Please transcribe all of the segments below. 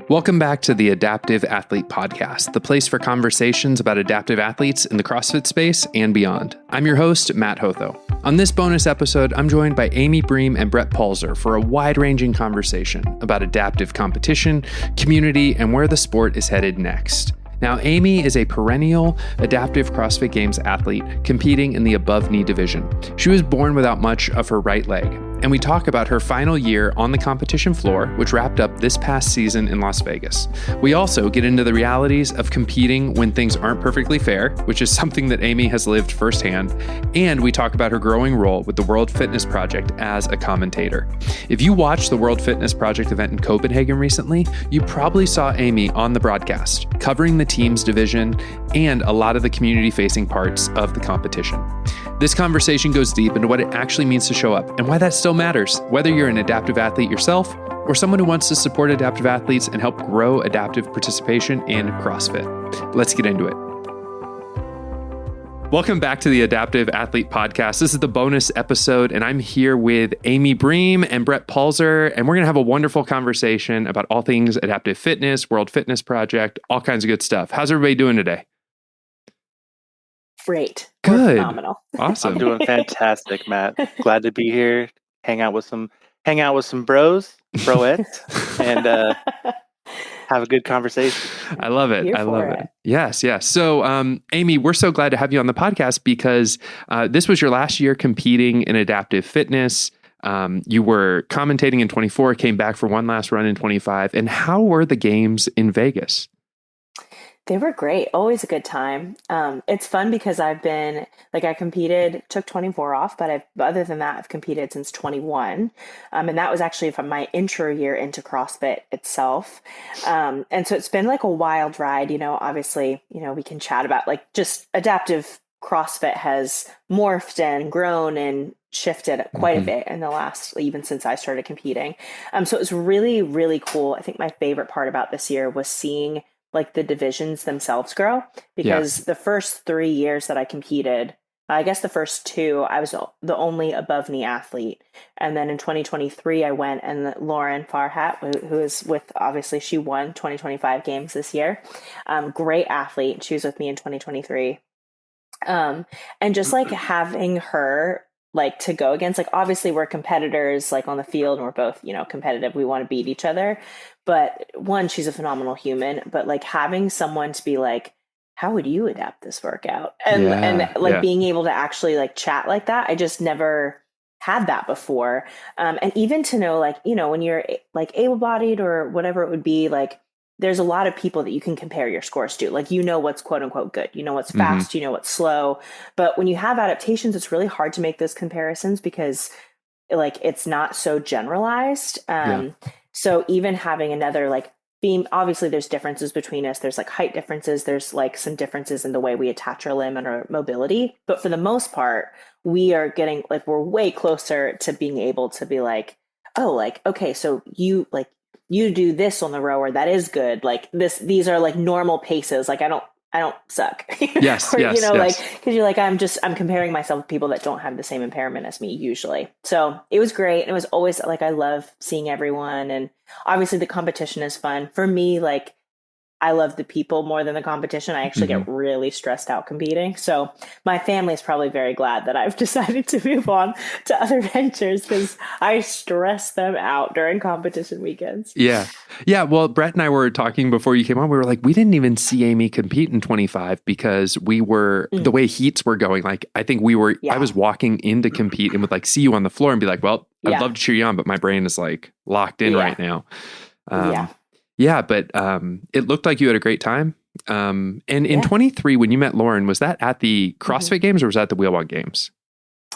Welcome back to the Adaptive Athlete Podcast, the place for conversations about adaptive athletes in the CrossFit space and beyond. I'm your host, Matt Hotho. On this bonus episode, I'm joined by Amy Bream and Brett Palser for a wide-ranging conversation about adaptive competition, community, and where the sport is headed next. Now, Amy is a perennial adaptive CrossFit Games athlete competing in the above-knee division. She was born without much of her right leg, and we talk about her final year on the competition floor, which wrapped up this past season in Las Vegas. We also get into the realities of competing when things aren't perfectly fair, which is something that Amy has lived firsthand, and we talk about her growing role with the World Fitness Project as a commentator. If you watched the World Fitness Project event in Copenhagen recently, you probably saw Amy on the broadcast, covering the team's division and a lot of the community-facing parts of the competition. This conversation goes deep into what it actually means to show up and why that still matters, whether you're an adaptive athlete yourself or someone who wants to support adaptive athletes and help grow adaptive participation in CrossFit. Let's get into it. Welcome back to the Adaptive Athlete Podcast. This is the bonus episode, and I'm here with Amy Bream and Brett Palser, and we're going to have a wonderful conversation about all things adaptive fitness, World Fitness Project, all kinds of good stuff. How's everybody doing today? Great. Good. Phenomenal. Awesome. I'm doing fantastic, Matt. Glad to be here. Hang out with some bros, broettes, and have a good conversation. I love it. Here I love for it. it. Yes. So, Amy, we're so glad to have you on the podcast because this was your last year competing in adaptive fitness. You were commentating in 24, came back for one last run in 25. And how were the games in Vegas? They were great. Always a good time. It's fun because I competed, took 24 off, but other than that, I've competed since 21. And that was actually from my intro year into CrossFit itself. And so it's been like a wild ride, obviously, we can chat about like just adaptive CrossFit has morphed and grown and shifted quite a bit in the last, even since I started competing. So it was really, really cool. I think my favorite part about this year was seeing like the divisions themselves grow, because the first 3 years that I competed, I guess the first two, I was the only above knee athlete. And then in 2023, I went, and Lauren Farhat, who is with, obviously she won 2025 games this year. Great athlete. She was with me in 2023. And just like having her like to go against, like, obviously we're competitors, like on the field, and we're both, competitive. We want to beat each other. But one, she's a phenomenal human, but like having someone to be like, how would you adapt this workout? And being able to actually like chat like that. I just never had that before. And even to know, like, when you're like able-bodied or whatever it would be, like, there's a lot of people that you can compare your scores to. Like, what's quote unquote good, what's fast, what's slow. But when you have adaptations, it's really hard to make those comparisons because like it's not so generalized. So even having another like beam, obviously there's differences between us. There's like height differences. There's like some differences in the way we attach our limb and our mobility. But for the most part, we are getting like, we're way closer to being able to be like, oh, like, okay, so you do this on the rower, that is good. Like these are like normal paces. Like I don't suck. Yes. Or, yes. like, cause you're like, I'm comparing myself with people that don't have the same impairment as me usually. So it was great. And it was always like, I love seeing everyone. And obviously the competition is fun for me. Like, I love the people more than the competition. I actually get really stressed out competing. So my family is probably very glad that I've decided to move on to other ventures because I stress them out during competition weekends. Yeah. Yeah. Well, Brett and I were talking before you came on. We were like, we didn't even see Amy compete in 25 because we were, the way heats were going, like, I think I was walking in to compete and would like see you on the floor and be like, well, I'd love to cheer you on, but my brain is like locked in right now. Yeah, but it looked like you had a great time. And in 23, when you met Lauren, was that at the CrossFit Games or was that the Wheelwalk Games?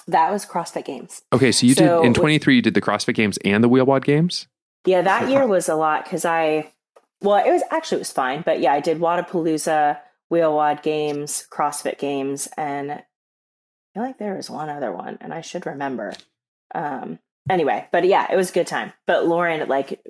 That was CrossFit Games. Okay, so you did in 23, you did the CrossFit Games and the Wheelwalk Games? Yeah, that year was a lot because it was fine. But yeah, I did Wadapalooza, Wheelwad Games, CrossFit Games, and I feel like there was one other one, and I should remember. Anyway, but yeah, it was a good time. But Lauren, like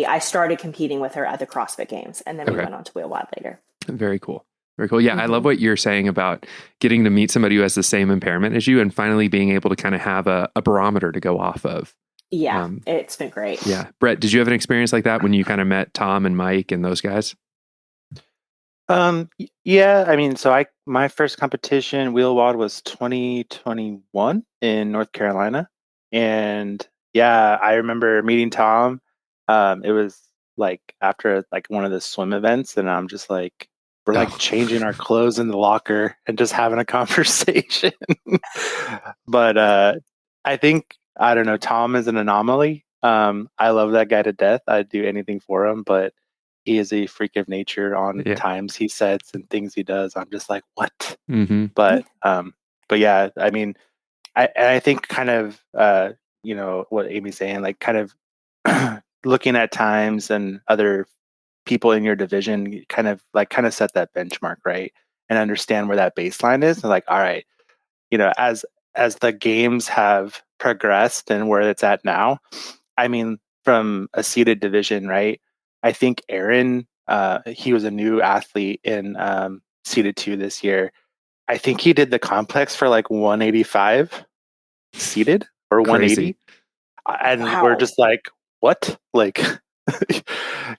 I started competing with her at the CrossFit Games, and then we went on to Wheelwad later. Very cool. Very cool. Yeah, I love what you're saying about getting to meet somebody who has the same impairment as you and finally being able to kind of have a barometer to go off of. Yeah, it's been great. Yeah. Brett, did you have an experience like that when you kind of met Tom and Mike and those guys? Yeah, I mean, so my first competition wheel wad was 2021 in North Carolina. And yeah, I remember meeting Tom. It was like after like one of the swim events, and I'm just like, we're like changing our clothes in the locker and just having a conversation. But I think, I don't know, Tom is an anomaly. I love that guy to death. I'd do anything for him, but he is a freak of nature on Yeah. times he sets and things he does. I'm just like, what? Mm-hmm. But yeah, I mean, I think kind of what Amy's saying, like kind of looking at times and other people in your division, you kind of set that benchmark, right? And understand where that baseline is. And like, all right, as the games have progressed and where it's at now, I mean, from a seeded division, right? I think Aaron, he was a new athlete in seeded 2 this year. I think he did the complex for like 185 seeded or Crazy. 180. And we're Wow. just like, what? Like,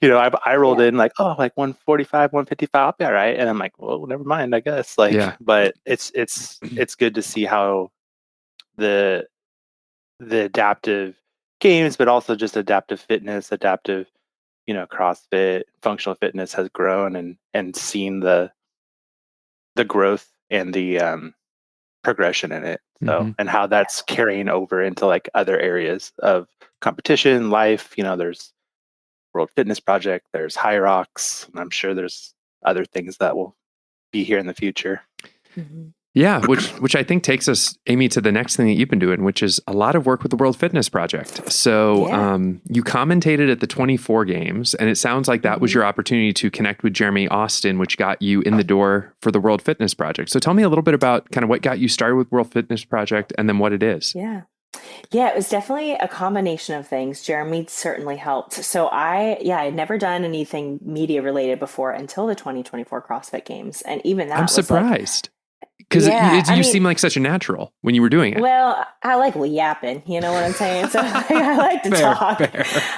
I rolled in like, oh, like 145, 155, I'll be all right. And I'm like, well, never mind, I guess. Like, Yeah. but it's good to see how the adaptive games, but also just adaptive fitness, adaptive, CrossFit, functional fitness has grown and seen the growth and the progression in it. So, and how that's carrying over into like other areas of competition, life. There's World Fitness Project, there's High Rocks, and I'm sure there's other things that will be here in the future. Mm-hmm. Yeah, which I think takes us, Amy, to the next thing that you've been doing, which is a lot of work with the World Fitness Project. So you commentated at the 24 games, and it sounds like that was your opportunity to connect with Jeremy Austin, which got you in the door for the World Fitness Project. So tell me a little bit about kind of what got you started with World Fitness Project and then what it is. Yeah. Yeah, it was definitely a combination of things. Jeremy certainly helped. So I had never done anything media related before until the 2024 CrossFit Games. And even that I'm was surprised. Because you seem like such a natural when you were doing it. Well, I like yapping, you know what I'm saying? So I like to talk.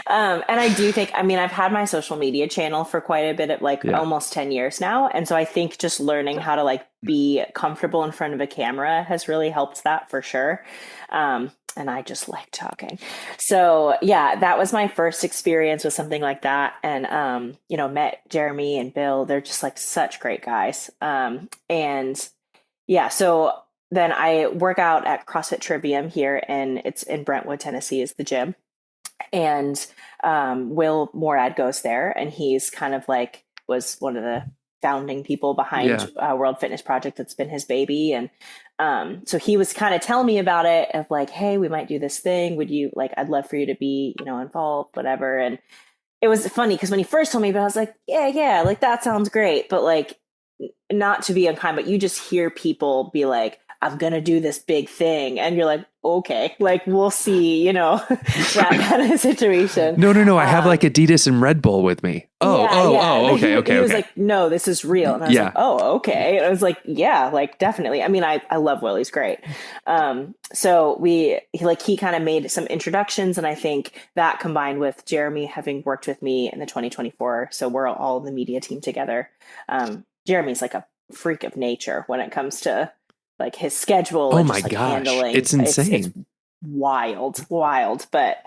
And I do think, I've had my social media channel for quite a bit of almost 10 years now. And so I think just learning how to be comfortable in front of a camera has really helped that for sure. And I just like talking. So yeah, that was my first experience with something like that. And, met Jeremy and Bill. They're just such great guys. And yeah, so then I work out at CrossFit Trivium here, and it's in Brentwood, Tennessee is the gym. And Will Morad goes there, and he's kind of was one of the founding people behind World Fitness Project. That's been his baby. And so he was kind of telling me about it of hey, we might do this thing. Would you I'd love for you to be, involved, whatever. And it was funny because when he first told me about it, I was like, yeah, that sounds great. But not to be unkind, but you just hear people be like, I'm going to do this big thing. And you're like, okay, we'll see, that kind of situation. No. I have Adidas and Red Bull with me. Okay. He was like, no, this is real. And I was like, oh, okay. And I was like, yeah, definitely. I love Will. He's great. So he kind of made some introductions, and I think that combined with Jeremy having worked with me in the 2024. So we're all in the media team together. Jeremy's a freak of nature when it comes to his schedule. Oh and my just, gosh. handling. It's insane. It's wild. But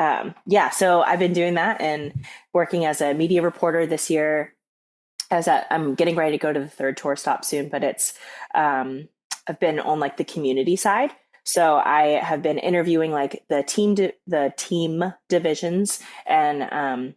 so I've been doing that and working as a media reporter this year. I'm getting ready to go to the third tour stop soon, but it's I've been on the community side. So I have been interviewing the team divisions and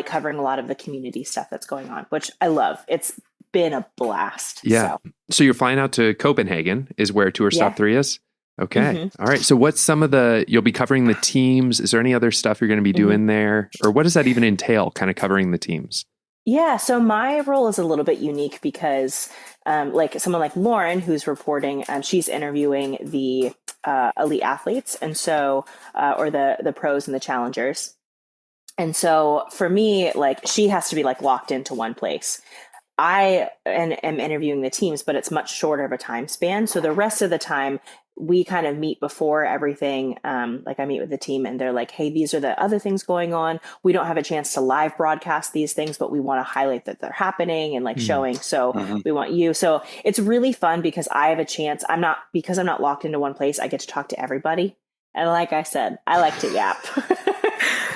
covering a lot of the community stuff that's going on, which I love. It's been a blast. Yeah. So you're flying out to Copenhagen is where Tour Stop 3 is? Okay. All right. So what's you'll be covering the teams. Is there any other stuff you're going to be doing there? Or what does that even entail, kind of covering the teams? Yeah. So my role is a little bit unique because someone like Lauren, who's reporting, she's interviewing the elite athletes. And so, or the pros and the challengers. And so for me, she has to be locked into one place. I am interviewing the teams, but it's much shorter of a time span. So the rest of the time, we kind of meet before everything. Like I meet with the team and they're like, hey, these are the other things going on. We don't have a chance to live broadcast these things, but we want to highlight that they're happening and like showing. So we want you. So it's really fun because I have a chance. Because I'm not locked into one place, I get to talk to everybody. And like I said, I like to yap.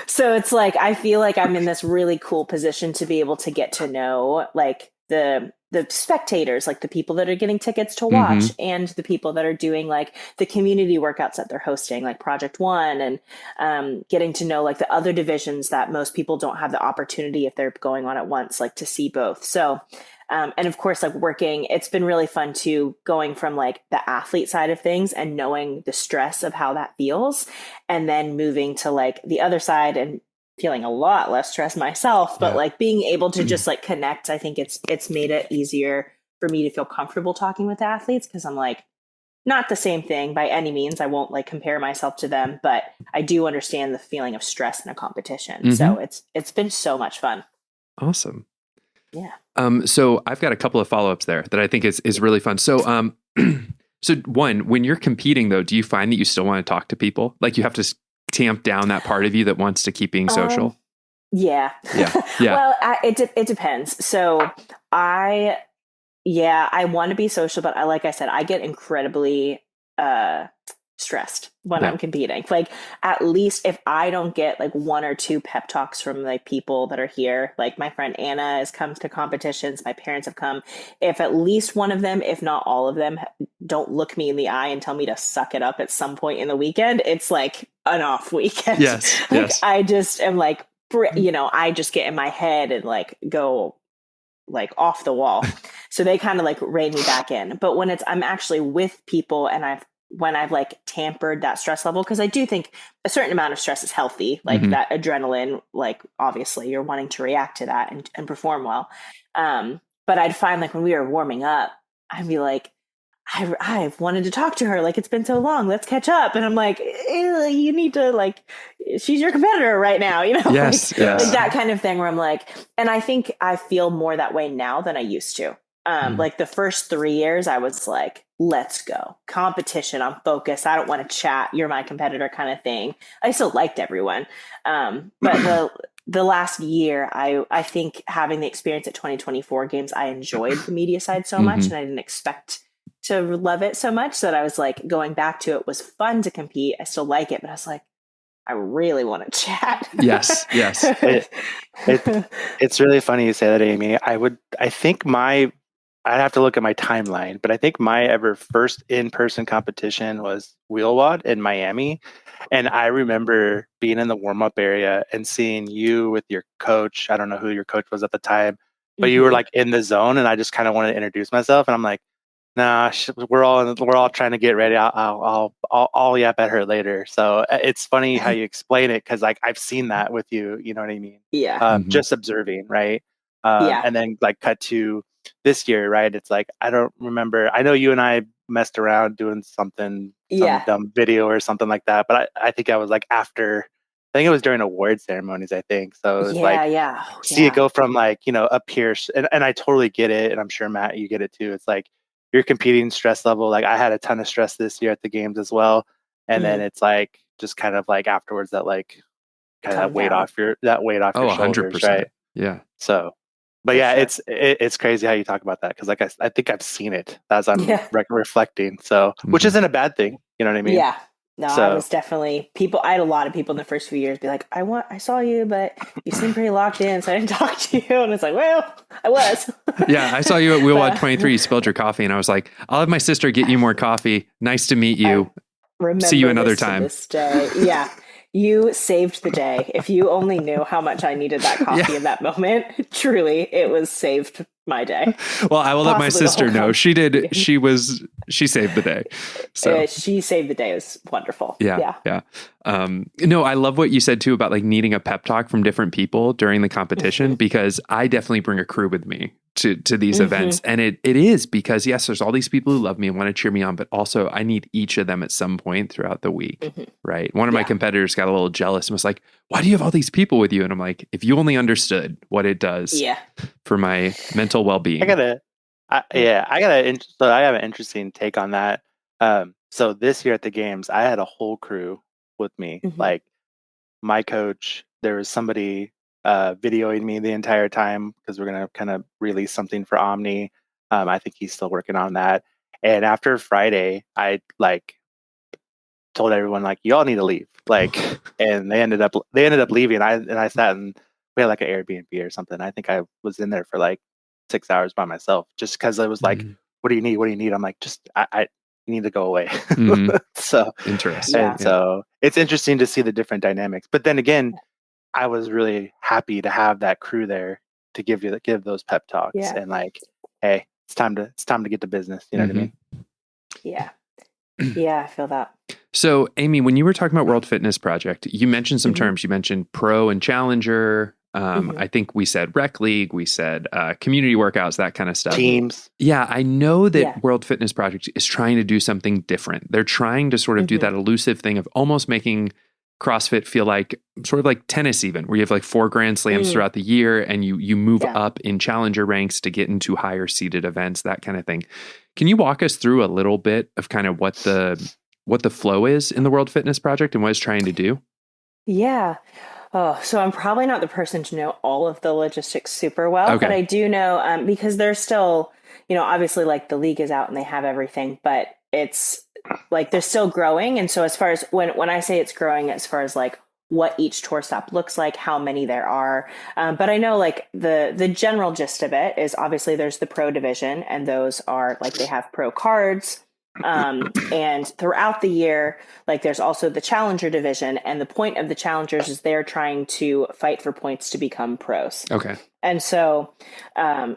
So it's like, I feel like I'm in this really cool position to be able to get to know like the spectators, like the people that are getting tickets to watch and the people that are doing like the community workouts that they're hosting, like Project One, and getting to know like the other divisions that most people don't have the opportunity if they're going on at once, like to see both. So, and of course, like working, it's been really fun too, going from like the athlete side of things and knowing the stress of how that feels, and then moving to like the other side and feeling a lot less stressed myself, but like being able to just like connect. I think it's made it easier for me to feel comfortable talking with athletes because I'm like, not the same thing by any means. I won't like compare myself to them, but I do understand the feeling of stress in a competition. So it's been so much fun. Awesome. Yeah. So I've got a couple of follow-ups there that I think is really fun. So, so one, when you're competing though, do you find that you still want to talk to people? Like you have to tamp down that part of you that wants to keep being social? Yeah. Well, it depends. So I want to be social, but like I said, I get incredibly stressed when I'm competing. Like at least if I don't get like one or two pep talks from like people that are here, like my friend Anna has come to competitions, my parents have come. If at least one of them, if not all of them, don't look me in the eye and tell me to suck it up at some point in the weekend, it's like an off weekend. Yes. Like I just am like, I just get in my head and like go like off the wall. So they kind of like rein me back in. But when I'm actually with people and when I've like tampered that stress level, because I do think a certain amount of stress is healthy, like that adrenaline, like obviously you're wanting to react to that and perform well. But I'd find like when we were warming up, I'd be like, I've wanted to talk to her. Like, it's been so long. Let's catch up. And I'm like, you need to like, she's your competitor right now, Yes, like that kind of thing where I'm like, and I think I feel more that way now than I used to. Like the first 3 years I was like, let's go competition. I'm focused. I don't want to chat. You're my competitor kind of thing. I still liked everyone. But the last year, I think having the experience at 2024 games, I enjoyed the media side so much and I didn't expect to love it so much that I was like, going back to it was fun to compete. I still like it, but I was like, I really want to chat. Yes. It's really funny you say that, Amy. I'd have to look at my timeline, but I think my ever first in-person competition was wheel wad in Miami. And I remember being in the warm-up area and seeing you with your coach. I don't know who your coach was at the time, but you were like in the zone and I just kind of wanted to introduce myself. And I'm like, nah, we're all trying to get ready. I'll yap at her later. So it's funny how you explain it. Cause like I've seen that with you, you know what I mean? Yeah. Just observing. Right. Yeah. And then like cut to this year, right? It's like, I don't remember. I know you and I messed around doing some dumb video or something like that. But I think I was like I think it was during award ceremonies, I think. So it was see it go from like, up here. And I totally get it. And I'm sure Matt, you get it too. It's like, your competing stress level. Like I had a ton of stress this year at the games as well. And then it's like, just kind of like afterwards that like kind of weight off your shoulders. 100%. Right. Yeah. So, but yeah, it's crazy how you talk about that. Cause like, I think I've seen it as I'm reflecting. So, which isn't a bad thing. You know what I mean? Yeah. No, I was definitely I had a lot of people in the first few years be like, I saw you, but you seem pretty locked in. So I didn't talk to you. And it's like, well, I was. Yeah. I saw you at Wheelwad 23. You spilled your coffee and I was like, I'll have my sister get you more coffee. Nice to meet you. See you another time. This day. Yeah. You saved the day. If you only knew how much I needed that coffee in that moment, truly, it was saved my day. Well, I will let my sister know. She did. She saved the day. So she saved the day. It was wonderful. Yeah. No, I love what you said too about like needing a pep talk from different people during the competition, because I definitely bring a crew with me to these events. And it is because yes, there's all these people who love me and want to cheer me on, but also I need each of them at some point throughout the week. Right. One of my competitors got a little jealous and was like, why do you have all these people with you? And I'm like, if you only understood what it does for my mental well-being. I have an interesting take on that. So this year at the games, I had a whole crew with me. Mm-hmm. Like my coach, there was somebody videoing me the entire time because we're gonna kind of release something for Omni. I think he's still working on that. And after Friday, I like told everyone like y'all need to leave. Like, and they ended up leaving. I sat and we had like an Airbnb or something. I think I was in there for like 6 hours by myself just because I was like, Mhm. what do you need? What do you need? I'm like, just I need to go away. Mhm. So Interesting. Yeah. and so it's interesting to see the different dynamics. But then again, I was really happy to have that crew there to give those pep talks Yeah. and like, hey, it's time to get to business. You know what I Mhm. mean? Yeah. Yeah. I feel that. So, Amy, when you were talking about World Fitness Project, you mentioned some Mm-hmm. terms. You mentioned pro and challenger. Mm-hmm. I think we said rec league. We said community workouts, that kind of stuff. Teams. Yeah, I know that Yeah. World Fitness Project is trying to do something different. They're trying to sort of do Mm-hmm. that elusive thing of almost making CrossFit feel like sort of like tennis, even where you have like 4 Grand Slams throughout the year and you move Yeah. up in challenger ranks to get into higher seated events, that kind of thing. Can you walk us through a little bit of kind of what the flow is in the World Fitness Project and what it's trying to do? Yeah. Oh, so I'm probably not the person to know all of the logistics super well, but Okay. I do know because there's still, obviously like the league is out and they have everything, but it's like they're still growing. And so as far as when I say it's growing, as far as like what each tour stop looks like, how many there are, but I know like the general gist of it is obviously there's the pro division, and those are like they have pro cards. And throughout the year, like there's also the challenger division, and the point of the challengers is they're trying to fight for points to become pros. Okay. And so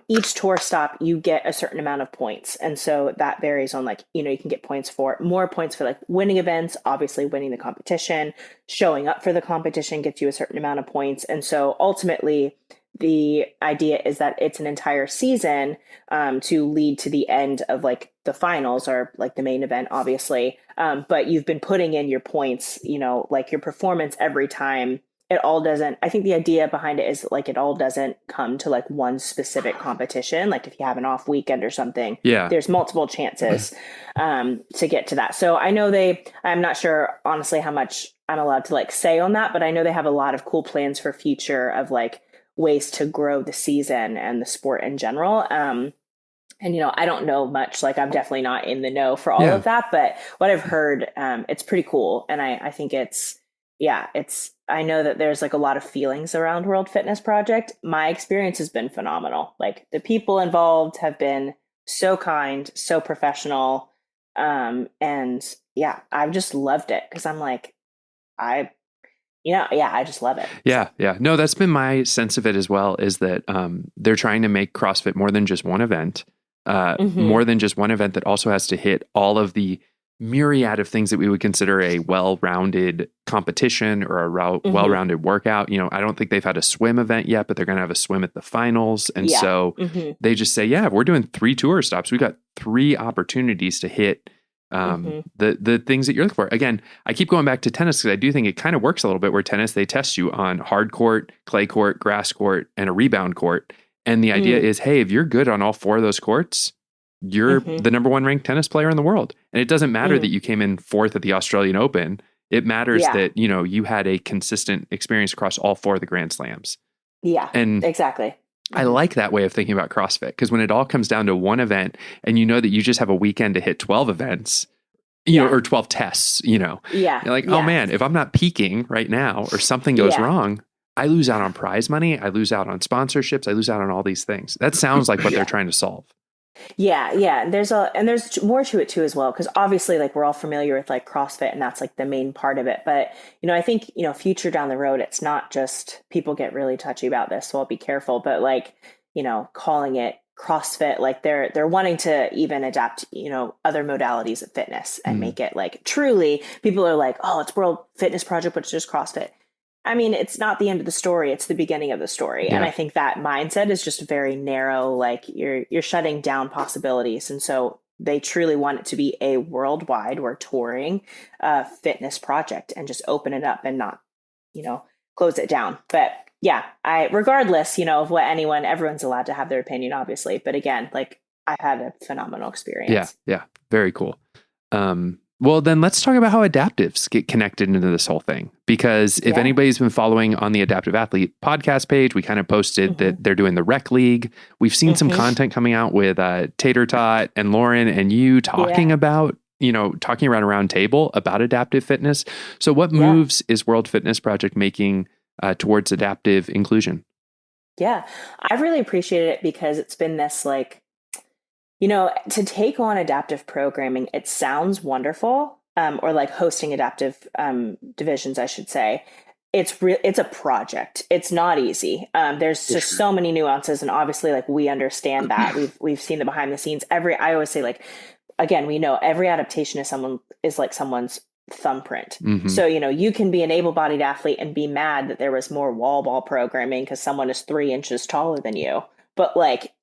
each tour stop, you get a certain amount of points. And so that varies on like, you can get points for more points for like winning events, obviously winning the competition, showing up for the competition gets you a certain amount of points. And so ultimately, the idea is that it's an entire season to lead to the end of like the finals or like the main event, obviously. But you've been putting in your points, like your performance every time. It all doesn't, I think the idea behind it is like it all doesn't come to like one specific competition. Like if you have an off weekend or something, Yeah. there's multiple chances to get to that. So I know I'm not sure honestly how much I'm allowed to like say on that, but I know they have a lot of cool plans for future of like ways to grow the season and the sport in general. And I don't know much, like I'm definitely not in the know for all Yeah. of that, but what I've heard, it's pretty cool. And I think I know that there's like a lot of feelings around World Fitness Project. My experience has been phenomenal. Like the people involved have been so kind, so professional. And yeah, I've just loved it because I'm like, I just love it. Yeah, yeah. No, that's been my sense of it as well, is that they're trying to make CrossFit more than just one event, more than just one event that also has to hit all of the myriad of things that we would consider a well-rounded competition or a well-rounded workout. I don't think they've had a swim event yet, but they're going to have a swim at the finals. And so they just say, yeah, if we're doing 3 tour stops, we got 3 opportunities to hit the things that you're looking for. Again, I keep going back to tennis because I do think it kind of works a little bit where tennis, they test you on hard court, clay court, grass court, and a rebound court. And the idea is, hey, if you're good on all 4 of those courts, you're the number 1 ranked tennis player in the world. And it doesn't matter that you came in 4th at the Australian Open. It matters that, you had a consistent experience across all 4 of the Grand Slams. Yeah, and exactly. I like that way of thinking about CrossFit, because when it all comes down to one event and you know that you just have a weekend to hit 12 events, or 12 tests, you're like, oh man, if I'm not peaking right now or something goes wrong, I lose out on prize money. I lose out on sponsorships. I lose out on all these things. That sounds like what they're trying to solve. Yeah. There's more to it too as well, because obviously like we're all familiar with like CrossFit and that's like the main part of it. But I think future down the road, it's not just people get really touchy about this, so I'll be careful. But like calling it CrossFit, like they're wanting to even adapt other modalities of fitness and make it like truly people are like, oh, it's World Fitness Project, but it's just CrossFit. I mean, it's not the end of the story. It's the beginning of the story. Yeah. And I think that mindset is just very narrow. Like you're shutting down possibilities. And so they truly want it to be a worldwide or touring fitness project and just open it up and not, close it down. But yeah, regardless, of what everyone's allowed to have their opinion, obviously. But again, like I've had a phenomenal experience. Yeah. Very cool. Well, then let's talk about how adaptives get connected into this whole thing. Because if anybody's been following on the Adaptive Athlete podcast page, we kind of posted that they're doing the rec league. We've seen some content coming out with Tater Tot and Lauren and you talking about, talking around a round table about adaptive fitness. So what moves is World Fitness Project making towards adaptive inclusion? Yeah, I've really appreciated it because it's been this to take on adaptive programming, it sounds wonderful, or like hosting adaptive divisions, I should say. It's a project. It's not easy. There's just so many nuances, and obviously, like, we understand that. We've seen the behind the scenes. I always say, like, again, we know every adaptation is like someone's thumbprint. So, you can be an able-bodied athlete and be mad that there was more wall ball programming because someone is 3 inches taller than you, but like,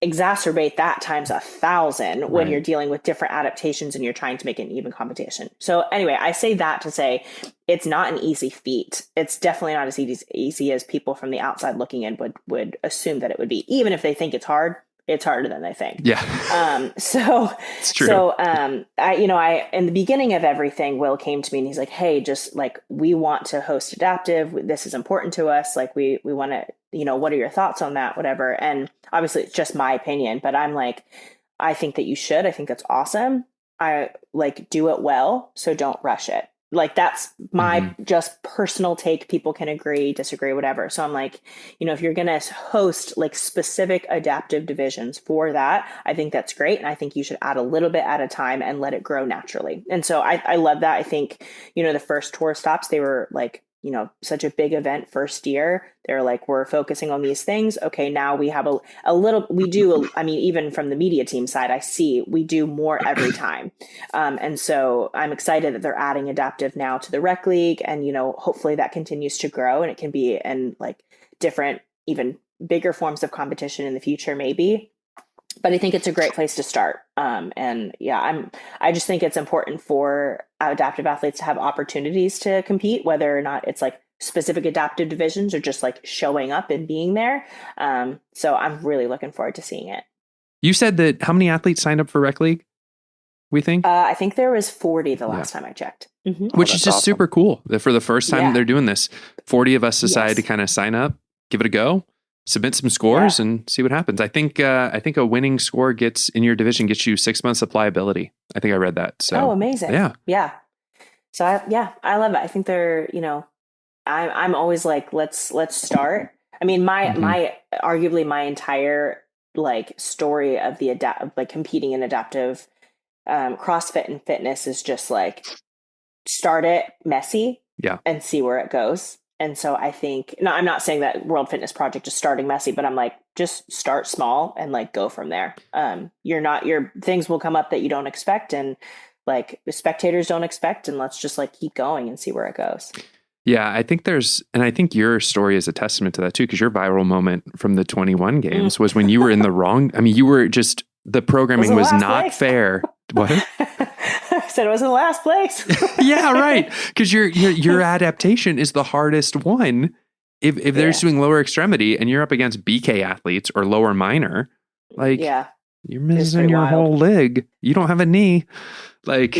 exacerbate that times 1,000 when you're dealing with different adaptations and you're trying to make an even competition. So anyway, I say that to say it's not an easy feat. It's definitely not as easy as people from the outside looking in would assume that it would be. Even if they think it's hard, it's harder than they think. Yeah. So it's true. So I in the beginning of everything, Will came to me and he's like, hey, just like, we want to host adaptive. This is important to us. Like, we want to, what are your thoughts on that? Whatever. And obviously it's just my opinion, but I'm like, I think that you should. I think that's awesome. I like, do it well. So don't rush it. Like, that's my just personal take. People can agree, disagree, whatever. So I'm like, if you're going to host like specific adaptive divisions for that, I think that's great. And I think you should add a little bit at a time and let it grow naturally. And so I love that. I think, the first tour stops, they were like, such a big event first year. They're like, we're focusing on these things. Okay, now we have even from the media team side, I see we do more every time. And so I'm excited that they're adding adaptive now to the rec league. And, hopefully that continues to grow and it can be in like different, even bigger forms of competition in the future, maybe. But I think it's a great place to start. I just think it's important for adaptive athletes to have opportunities to compete, whether or not it's like specific adaptive divisions or just like showing up and being there. So I'm really looking forward to seeing it. You said that how many athletes signed up for Rec League? We think? I think there was 40 the last time I checked. Which is just super cool that for the first time they're doing this, 40 of us decided to kind of sign up, give it a go. Submit some scores and see what happens. I think a winning score in your division gets you 6 months of pliability. I think I read that. So amazing. Yeah. So I love it. I think they're, I'm always like, let's start. I mean, my arguably my entire like story of like competing in adaptive CrossFit and fitness is just like, start it messy and see where it goes. And so I think, no, I'm not saying that World Fitness Project is starting messy, but I'm like, just start small and like go from there. Your things will come up that you don't expect and like the spectators don't expect, and let's just like keep going and see where it goes. Yeah, I think I think your story is a testament to that too, because your viral moment from the 21 games was when you were in the wrong. I mean, you were just, the programming was not fair. What? I said it was in last place. Yeah, right. Because your adaptation is the hardest one. If they're just doing lower extremity and you're up against BK athletes or lower minor, like you're missing your whole leg. You don't have a knee. Like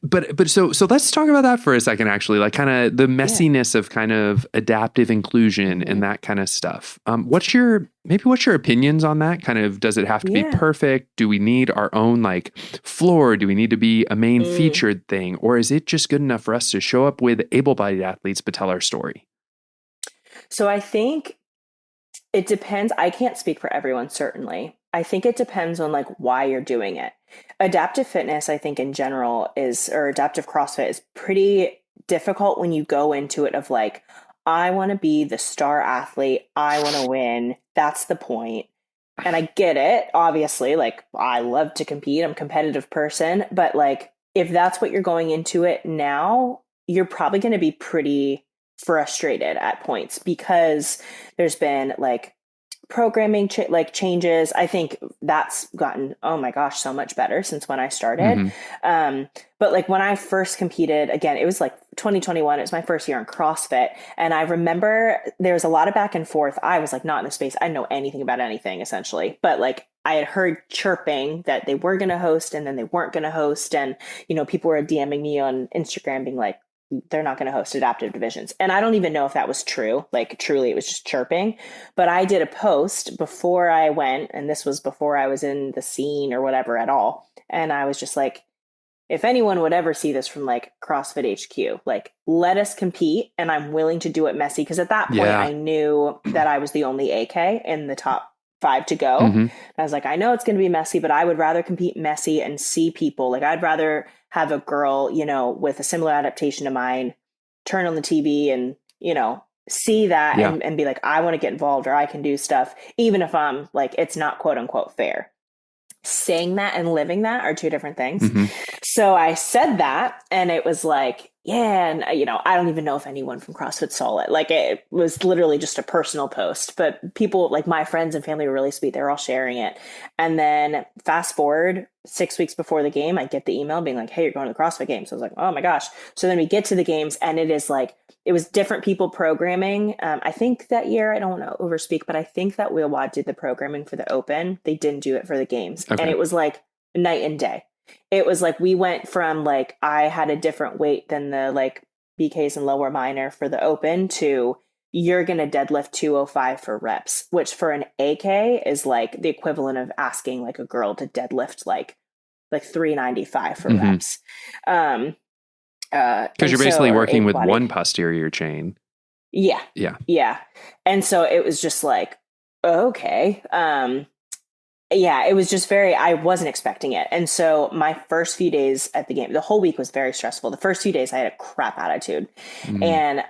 But so let's talk about that for a second, actually, like kind of the messiness of kind of adaptive inclusion and that kind of stuff. What's your opinions on that? Kind of, does it have to be perfect? Do we need our own like floor? Do we need to be a main featured thing? Or is it just good enough for us to show up with able-bodied athletes but tell our story? So I think it depends. I can't speak for everyone, certainly. I think it depends on like why you're doing it. Adaptive fitness, I think in general or adaptive CrossFit is pretty difficult when you go into it of like, I want to be the star athlete. I want to win. That's the point. And I get it. Obviously, like I love to compete. I'm a competitive person, but like, if that's what you're going into it now, you're probably going to be pretty frustrated at points because there's been like programming changes. I think that's gotten, oh my gosh, so much better since when I started. But like when I first competed, again, it was like 2021. It was my first year in CrossFit. And I remember there was a lot of back and forth. I was like not in the space. I didn't know anything about anything essentially, but like I had heard chirping that they were going to host and then they weren't going to host. And, people were DMing me on Instagram being like, they're not going to host adaptive divisions. And I don't even know if that was true. Like truly it was just chirping. But I did a post before I went, and this was before I was in the scene or whatever at all. And I was just like, if anyone would ever see this from like CrossFit HQ, like let us compete, and I'm willing to do it messy. Because at that point I knew that I was the only AK in the top 5 to go. Mm-hmm. I was like, I know it's going to be messy, but I would rather compete messy and see people. Like I'd rather have a girl, with a similar adaptation to mine, turn on the TV and, see that and be like, I want to get involved, or I can do stuff, even if I'm like, it's not quote unquote fair. Saying that and living that are two different things. Mm-hmm. So I said that, and it was like, yeah. And, I don't even know if anyone from CrossFit saw it. Like it was literally just a personal post, but people like my friends and family were really sweet. They were all sharing it. And then fast forward 6 weeks before the game, I get the email being like, hey, you're going to the CrossFit Games. So I was like, oh my gosh. So then we get to the games, and it is like, it was different people programming. I think that year, I don't want to overspeak, but I think that Wheelwad did the programming for the Open. They didn't do it for the games. Okay. And it was like night and day. It was like, we went from like, I had a different weight than the like BKs and lower minor for the Open to you're going to deadlift 205 for reps, which for an AK is like the equivalent of asking like a girl to deadlift like 395 for reps. Because you're basically working with one posterior chain. Yeah. And so it was just like, okay. Yeah, it was just I wasn't expecting it. And so my first few days at the game, the whole week was very stressful. The first few days I had a crap attitude. And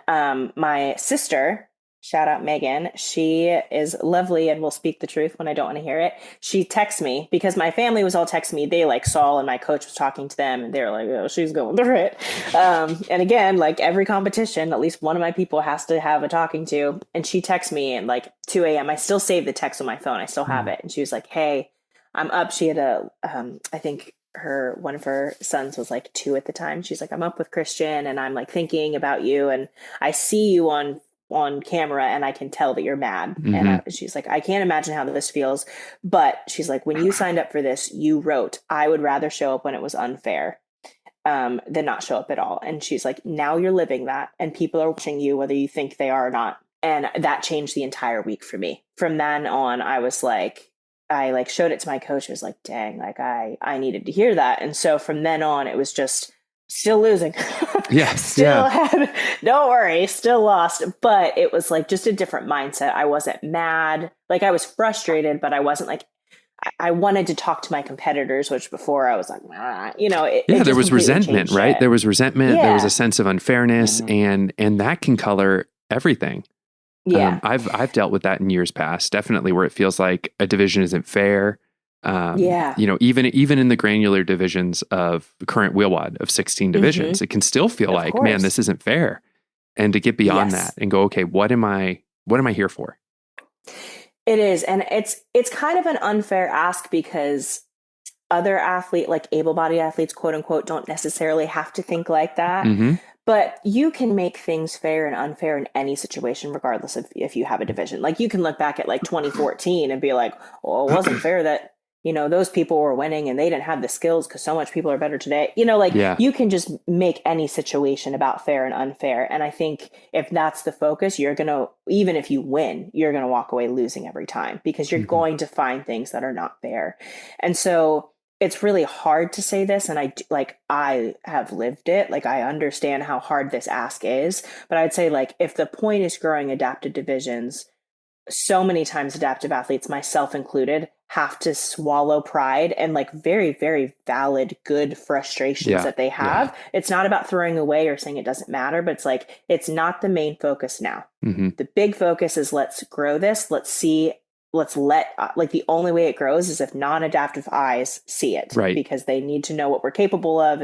my sister, shout out Megan, she is lovely and will speak the truth when I don't want to hear it. She texts me because my family was all texting me. They like saw, and my coach was talking to them, and they were like, oh, she's going through it. And again, like every competition, at least one of my people has to have a talking to. And she texts me at like 2 a.m. I still save the text on my phone. I still have it. And she was like, hey, I'm up. She had I think one of her sons was like 2 at the time. She's like, I'm up with Christian, and I'm like thinking about you, and I see you on camera, and I can tell that you're mad. And she's like, I can't imagine how this feels. But she's like, when you signed up for this, you wrote, I would rather show up when it was unfair than not show up at all. And she's like, now you're living that, and people are watching you, whether you think they are or not. And that changed the entire week for me. From then on, I was like, I like showed it to my coach. I was like, dang, like I needed to hear that. And so from then on, it was just still losing. Yes. Don't worry, still lost. But it was like just a different mindset. I wasn't mad. Like I was frustrated, but I wasn't like, I wanted to talk to my competitors, which before I was like, there was resentment, right? There was resentment. There was a sense of unfairness, and that can color everything. Yeah. I've dealt with that in years past, definitely, where it feels like a division isn't fair. Even in the granular divisions of the current Wheelwad of 16 divisions, it can still feel like, man, this isn't fair. And to get beyond that and go, okay, what am I here for? It is. And it's kind of an unfair ask, because other like able-bodied athletes, quote unquote, don't necessarily have to think like that. But you can make things fair and unfair in any situation, regardless of if you have a division. Like you can look back at like 2014 and be like, well, it wasn't fair that, those people were winning and they didn't have the skills because so much people are better today. You can just make any situation about fair and unfair. And I think if that's the focus, you're going to, even if you win, you're going to walk away losing every time, because you're going to find things that are not fair. And so it's really hard to say this, and I have lived it. Like I understand how hard this ask is, but I'd say like if the point is growing adaptive divisions, so many times adaptive athletes, myself included, have to swallow pride and like very, very valid, good frustrations that they have. It's not about throwing away or saying it doesn't matter, but it's like, it's not the main focus now. The big focus is let's grow this. Let's let, like the only way it grows is if non-adaptive eyes see it, right? Because they need to know what we're capable of.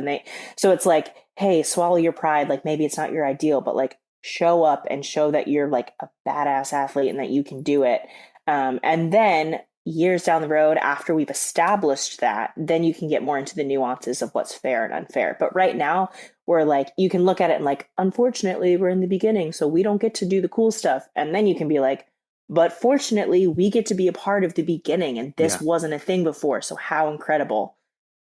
So it's like, hey, swallow your pride. Like maybe it's not your ideal, but like show up and show that you're like a badass athlete and that you can do it. And then years down the road, after we've established that, then you can get more into the nuances of what's fair and unfair. But right now we're like, you can look at it and like, unfortunately we're in the beginning, so we don't get to do the cool stuff. And then you can be like, But fortunately, we get to be a part of the beginning, and this Yeah. wasn't a thing before. So how incredible.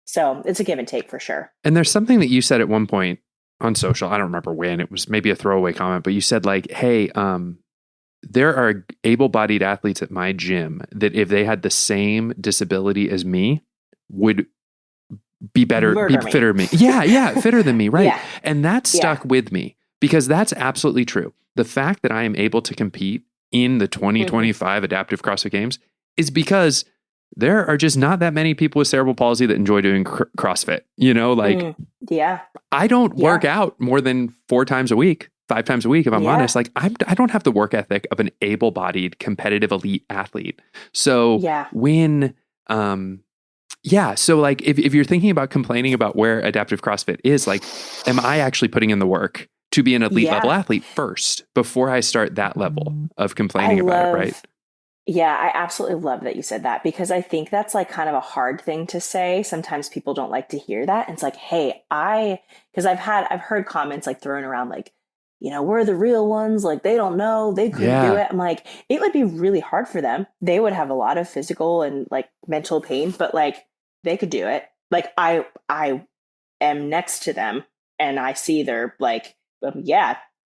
So it's a give and take for sure. And there's something that you said at one point on social. I don't remember when. It was maybe a throwaway comment, but you said like, hey, there are able-bodied athletes at my gym that if they had the same disability as me would be better, Murder be me. fitter than me. Yeah, fitter than me, right? Yeah. And that stuck with me because that's absolutely true. The fact that I am able to compete in the 2025 Adaptive CrossFit Games is because there are just not that many people with cerebral palsy that enjoy doing CrossFit. You know, like I don't work out more than 4 times a week. 5 times a week, if I'm honest. Like I don't have the work ethic of an able-bodied competitive elite athlete. So when, so like if you're thinking about complaining about where adaptive CrossFit is, like, am I actually putting in the work to be an elite level athlete first before I start that level of complaining about it, right? Yeah, I absolutely love that you said that because I think that's like kind of a hard thing to say. Sometimes people don't like to hear that. And it's like, hey, because I've heard comments like thrown around like, you know, we're the real ones. Like they don't know, they couldn't do it. I'm like, it would be really hard for them. They would have a lot of physical and like mental pain, but like they could do it. Like I am next to them and I see their like,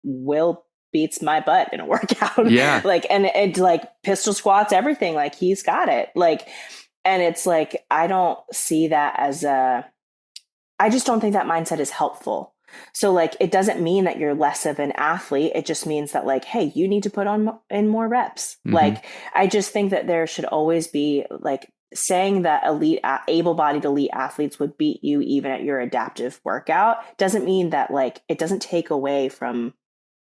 Will beats my butt in a workout. Like, and it's like pistol squats, everything, like he's got it. Like, and it's like, I don't see that as I just don't think that mindset is helpful. So like, it doesn't mean that you're less of an athlete. It just means that like, hey, you need to put on in more reps. Like, I just think that there should always be like saying that able-bodied elite athletes would beat you even at your adaptive workout doesn't mean that like, it doesn't take away from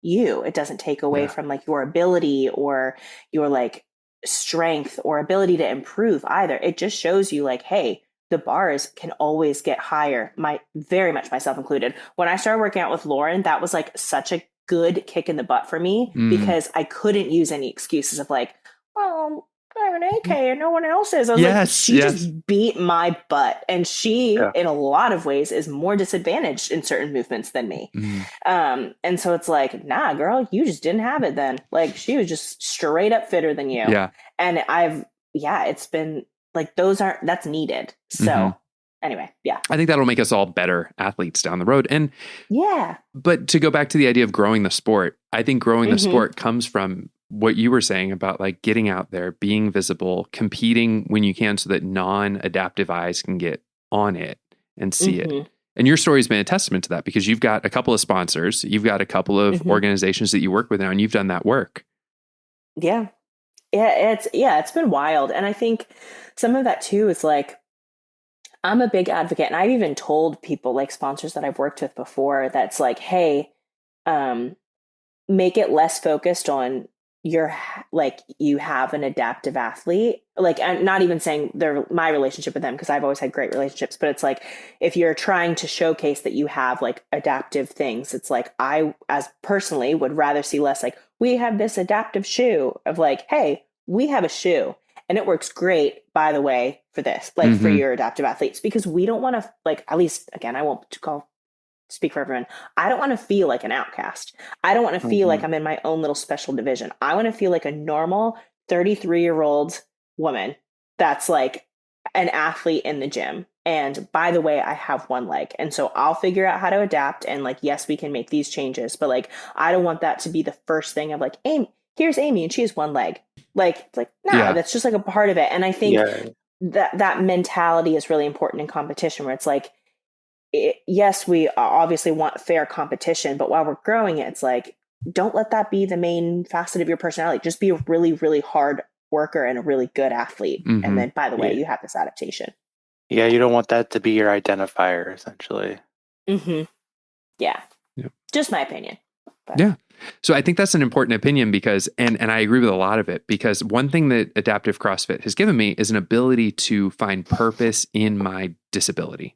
you. It doesn't take away from like your ability or your like strength or ability to improve either. It just shows you like, hey, the bars can always get higher. Very much myself included. When I started working out with Lauren, that was like such a good kick in the butt for me because I couldn't use any excuses of like, well, I'm an AK and no one else is. I was like, she just beat my butt. And she, in a lot of ways, is more disadvantaged in certain movements than me. And so it's like, nah, girl, you just didn't have it then. Like she was just straight up fitter than you. And it's been like, that's needed. So anyway, I think that'll make us all better athletes down the road. And but to go back to the idea of growing the sport, I think growing the sport comes from what you were saying about like getting out there, being visible, competing when you can so that non-adaptive eyes can get on it and see it. And your story's been a testament to that because you've got a couple of sponsors, you've got a couple of organizations that you work with now, and you've done that work. It's been wild. And I think some of that too is like, I'm a big advocate, and I've even told people like sponsors that I've worked with before, that's like, hey, make it less focused on you have an adaptive athlete. Like, I'm not even saying they're my relationship with them because I've always had great relationships, but it's like, if you're trying to showcase that you have like adaptive things, it's like, I as personally would rather see less like, we have this adaptive shoe of like, hey, we have a shoe and it works great, by the way, for this, like for your adaptive athletes, because we don't want to like, at least again, I won't speak for everyone. I don't want to feel like an outcast. I don't want to feel like I'm in my own little special division. I want to feel like a normal 33-year-old woman that's like an athlete in the gym. And by the way, I have one leg. And so I'll figure out how to adapt. And like, yes, we can make these changes, but like, I don't want that to be the first thing of like, here's Amy and she has one leg. Like, it's like, that's just like a part of it. And I think that mentality is really important in competition where it's like, yes, we obviously want fair competition, but while we're growing it, it's like, don't let that be the main facet of your personality. Just be a really, really hard worker and a really good athlete. And then, by the way, you have this adaptation. Yeah, you don't want that to be your identifier, essentially. Yeah. Just my opinion. But. Yeah. So I think that's an important opinion because, and I agree with a lot of it, because one thing that adaptive CrossFit has given me is an ability to find purpose in my disability.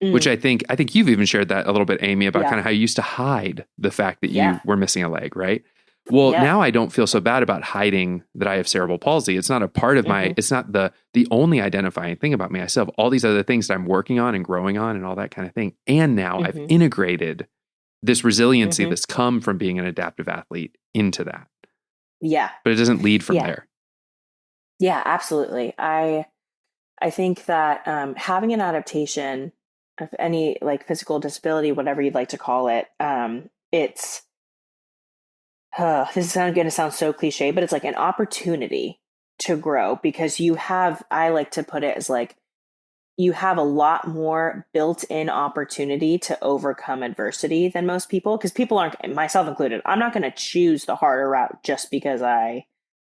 Which I think you've even shared that a little bit, Amy, about kind of how you used to hide the fact that you were missing a leg, right? Well, now I don't feel so bad about hiding that I have cerebral palsy. It's not a part of my, it's not the only identifying thing about me. I still have all these other things that I'm working on and growing on and all that kind of thing. And now I've integrated this resiliency that's come from being an adaptive athlete into that. Yeah. but it doesn't lead from Yeah. there. Yeah, absolutely. I think that having an adaptation of any like physical disability, whatever you'd like to call it, it's this is going to sound so cliche, but it's like an opportunity to grow because you have, I like to put it as like, you have a lot more built-in opportunity to overcome adversity than most people, because people aren't, myself included, I'm not going to choose the harder route just because I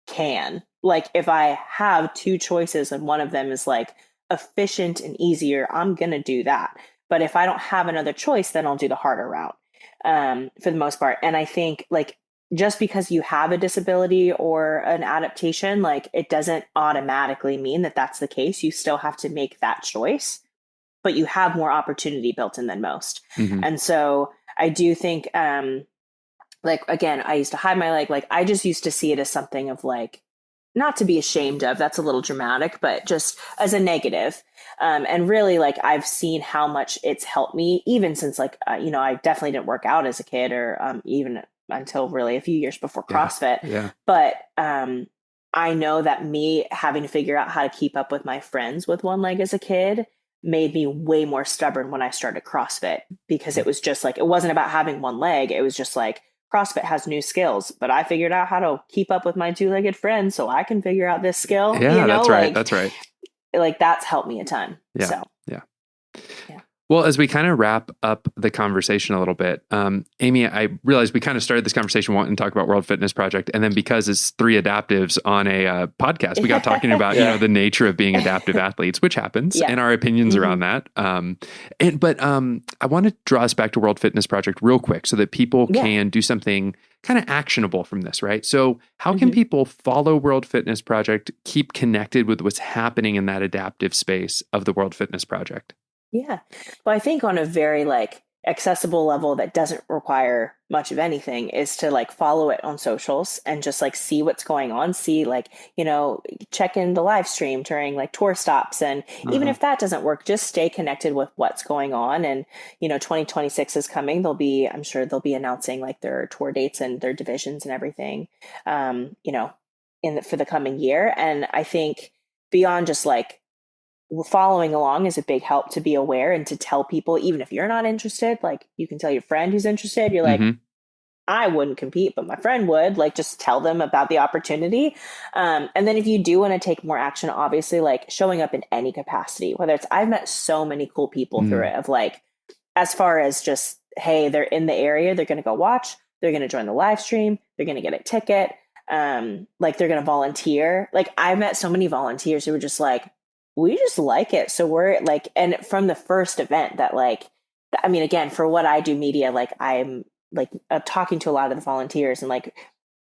can. Like if I have two choices and one of them is like efficient and easier, I'm going to do that. But if I don't have another choice, then I'll do the harder route for the most part. And I think like just because you have a disability or an adaptation, like it doesn't automatically mean that that's the case. You still have to make that choice, but you have more opportunity built in than most. Mm-hmm. And so I do think, like, again, I used to hide my leg. Like, I just used to see it as something of like, not to be ashamed of, that's a little dramatic, but just as a negative. And really, like, I've seen how much it's helped me, even since, like, I definitely didn't work out as a kid or even until really a few years before CrossFit. Yeah. But I know that me having to figure out how to keep up with my friends with one leg as a kid made me way more stubborn when I started CrossFit, because it was just like, it wasn't about having one leg. It was just like, CrossFit has new skills, but I figured out how to keep up with my two-legged friends so I can figure out this skill. Yeah, that's right. That's right. Like that's helped me a ton. Yeah. So. Yeah. Yeah. Well, as we kind of wrap up the conversation a little bit, Amy, I realized we kind of started this conversation wanting to talk about World Fitness Project. And then because it's three adaptives on a podcast, we got talking about, the nature of being adaptive athletes, which happens, and our opinions around that. But I want to draw us back to World Fitness Project real quick so that people can do something kind of actionable from this, right? So how can people follow World Fitness Project, keep connected with what's happening in that adaptive space of the World Fitness Project? Yeah. Well, I think on a very like accessible level that doesn't require much of anything is to like follow it on socials and just like see what's going on, see like, check in the live stream during like tour stops. And even if that doesn't work, just stay connected with what's going on. And, 2026 is coming. I'm sure they'll be announcing like their tour dates and their divisions and everything, for the coming year. And I think beyond just like, following along is a big help to be aware and to tell people, even if you're not interested, like you can tell your friend who's interested, you're like, I wouldn't compete, but my friend would, like, just tell them about the opportunity. And then if you do want to take more action, obviously like showing up in any capacity, whether it's, I've met so many cool people through it of like, as far as just, hey, they're in the area, they're going to go watch, they're going to join the live stream, they're going to get a ticket. Like they're going to volunteer. Like I met so many volunteers who were just like, we just like it. So we're like, and from the first event that like, I mean, again, for what I do media, like I'm like talking to a lot of the volunteers and like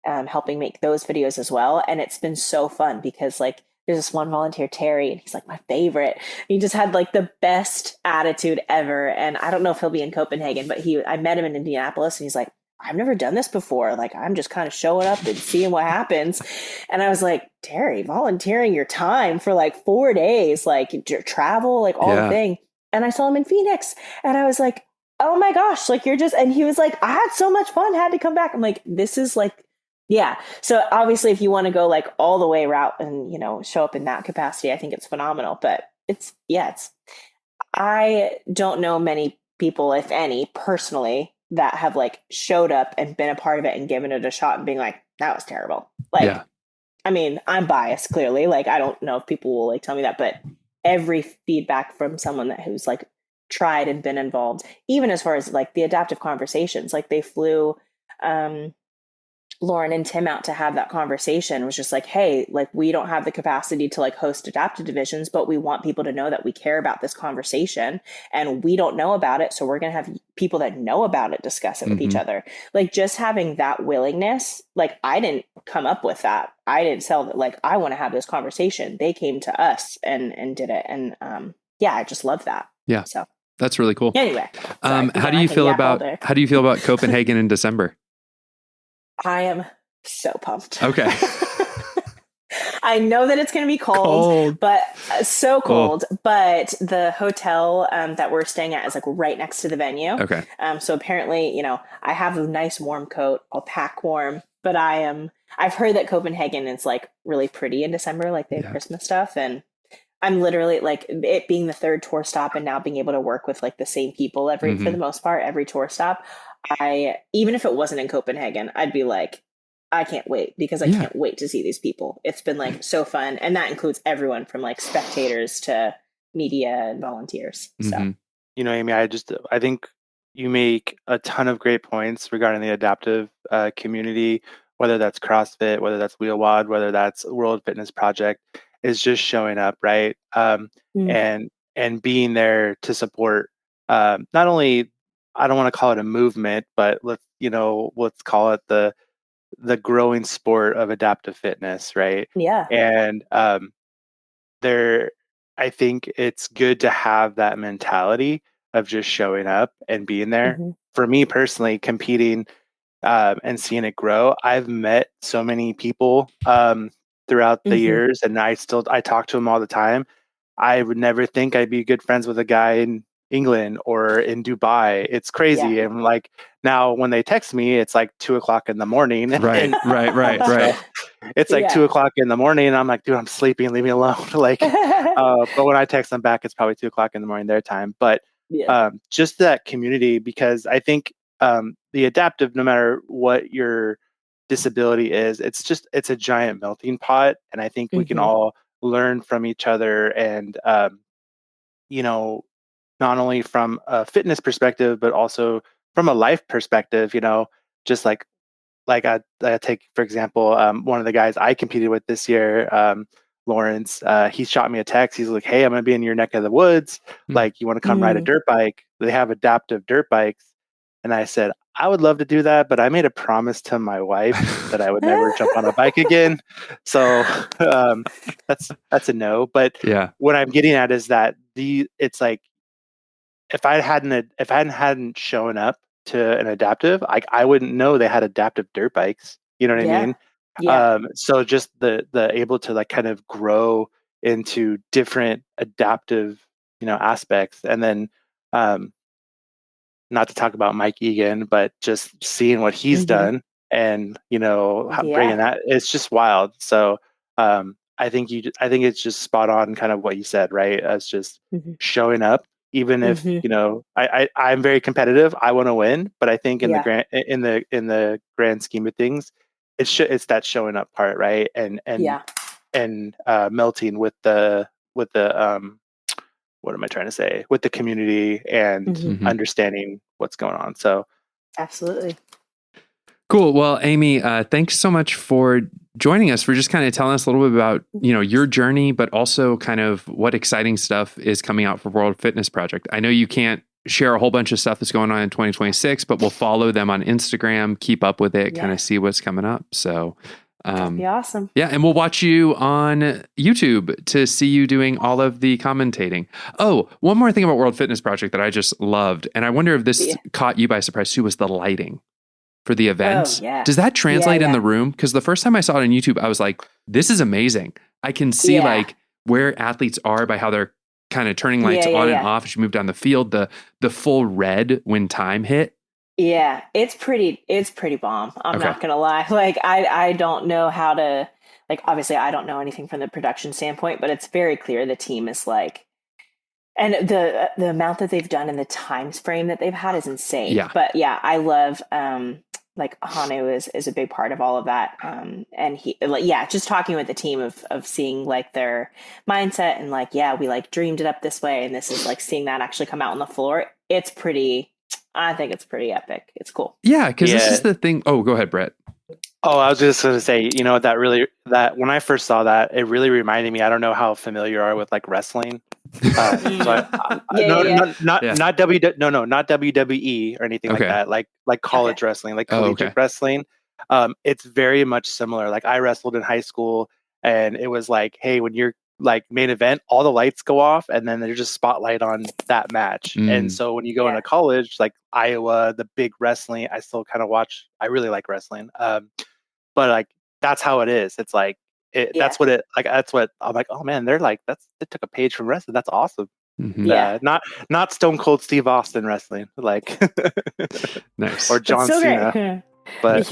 helping make those videos as well. And it's been so fun because like there's this one volunteer, Terry, and he's like my favorite. He just had like the best attitude ever. And I don't know if he'll be in Copenhagen, but I met him in Indianapolis and he's like, I've never done this before. Like, I'm just kind of showing up and seeing what happens. And I was like, Terry, volunteering your time for like 4 days, like travel, like all the thing. And I saw him in Phoenix and I was like, oh my gosh, like and he was like, I had so much fun, had to come back. I'm like, this is like, yeah. So obviously if you want to go like all the way route and, show up in that capacity, I think it's phenomenal, but I don't know many people, if any, personally, that have like showed up and been a part of it and given it a shot and being like, that was terrible. Like, I mean, I'm biased clearly. Like, I don't know if people will like tell me that, but every feedback from someone who's like tried and been involved, even as far as like the adaptive conversations, like they flew, Lauren and Tim out to have that conversation. It was just like, hey, like we don't have the capacity to like host adaptive divisions, but we want people to know that we care about this conversation and we don't know about it. So we're going to have people that know about it discuss it with each other. Like just having that willingness, like I didn't come up with that. I didn't sell that. Like I want to have this conversation. They came to us and did it. And I just love that. Yeah. So that's really cool. Anyway, how do you feel about Copenhagen in December? I am so pumped. Okay. I know that it's going to be cold. But so cold. But the hotel that we're staying at is like right next to the venue. Okay. So apparently, I have a nice warm coat. I'll pack warm, but I am I've heard that Copenhagen is like really pretty in December, like they have Christmas stuff. And I'm literally like it being the third tour stop and now being able to work with like the same people for the most part, every tour stop. Even if it wasn't in Copenhagen, I'd be like, I can't wait because I can't wait to see these people. It's been like so fun. And that includes everyone from like spectators to media and volunteers. So, you know, Amy, I think you make a ton of great points regarding the adaptive community, whether that's CrossFit, whether that's WheelWOD, whether that's World Fitness Project, is just showing up, right? And being there to support not only, I don't want to call it a movement, but let's call it the growing sport of adaptive fitness, right? yeah. And there, I think it's good to have that mentality of just showing up and being there. For me personally, competing and seeing it grow, I've met so many people throughout the years, and I talk to them all the time. I would never think I'd be good friends with a guy in England or in Dubai. It's crazy. Yeah. And like now when they text me, it's like 2:00 in the morning. Right. It's like 2:00 in the morning. And I'm like, dude, I'm sleeping. Leave me alone. Like, but when I text them back, it's probably 2:00 in the morning their time. But just that community, because I think the adaptive, no matter what your disability is, it's a giant melting pot. And I think we can all learn from each other, and not only from a fitness perspective but also from a life perspective. Just like I take for example, one of the guys I competed with this year, Lawrence. He shot me a text. He's like, hey, I'm gonna be in your neck of the woods, like, you want to come ride a dirt bike? They have adaptive dirt bikes. And I said, I would love to do that, but I made a promise to my wife that I would never jump on a bike again. So that's a no. But what I'm getting at is that it's like, if I hadn't shown up to an adaptive, I wouldn't know they had adaptive dirt bikes. You know what I mean? Yeah. So just the able to like kind of grow into different adaptive, aspects, and then not to talk about Mike Egan, but just seeing what he's done, and bringing that, it's just wild. So I think it's just spot on, kind of what you said, right? As just showing up, even if I'm very competitive. I want to win, but I think in the grand scheme of things, it's that showing up part, right? And melting with the what am I trying to say? With the community and understanding what's going on. So absolutely. Cool. Well, Amy, thanks so much for joining us, for just kind of telling us a little bit about, your journey, but also kind of what exciting stuff is coming out for World Fitness Project. I know you can't share a whole bunch of stuff that's going on in 2026, but we'll follow them on Instagram, keep up with it, kind of see what's coming up. So that'd be awesome. Yeah, and we'll watch you on YouTube to see you doing all of the commentating. Oh, one more thing about World Fitness Project that I just loved, and I wonder if this caught you by surprise too, was the lighting for the events. Does that translate in the room? Because the first time I saw it on YouTube, I was like, this is amazing. I can see like where athletes are by how they're kind of turning lights on and off as you move down the field. The full red when time hit. Yeah, it's pretty bomb. I'm not gonna lie. Like I don't know how to, like, obviously I don't know anything from the production standpoint, but it's very clear the team is like, and the amount that they've done and the time frame that they've had is insane. Yeah. But yeah, I love like Hotho is a big part of all of that. And he just talking with the team of seeing like their mindset and like, we like dreamed it up this way, and this is like seeing that actually come out on the floor. I think it's pretty epic. It's cool. Yeah, because this is the thing. Oh, go ahead, Brett. Oh, I was just going to say, that when I first saw that, it really reminded me. I don't know how familiar you are with like wrestling. Not WWE or anything like that. Like college wrestling, like collegiate wrestling. It's very much similar. Like I wrestled in high school, and it was like, hey, when you're like main event, all the lights go off, and then there's just spotlight on that match. And so when you go into college, like Iowa, the big wrestling, I still kind of watch. I really like wrestling, but like that's how it is. It's like that's what I'm like. Oh man, they're like they took a page from wrestling. That's awesome. Not Stone Cold Steve Austin wrestling, like nice, or John Cena. Great. But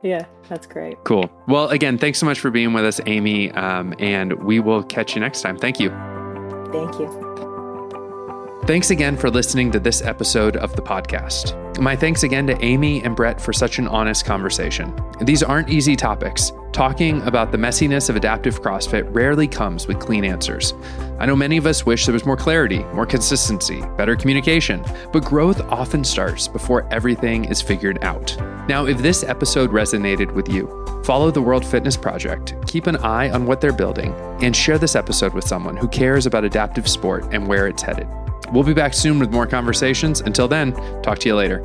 Yeah, that's great. Cool. Well, again, thanks so much for being with us, Amy. And we will catch you next time. Thank you. Thank you. Thanks again for listening to this episode of the podcast. My thanks again to Amy and Brett for such an honest conversation. These aren't easy topics. Talking about the messiness of adaptive CrossFit rarely comes with clean answers. I know many of us wish there was more clarity, more consistency, better communication, but growth often starts before everything is figured out. Now, if this episode resonated with you, follow the World Fitness Project, keep an eye on what they're building, and share this episode with someone who cares about adaptive sport and where it's headed. We'll be back soon with more conversations. Until then, talk to you later.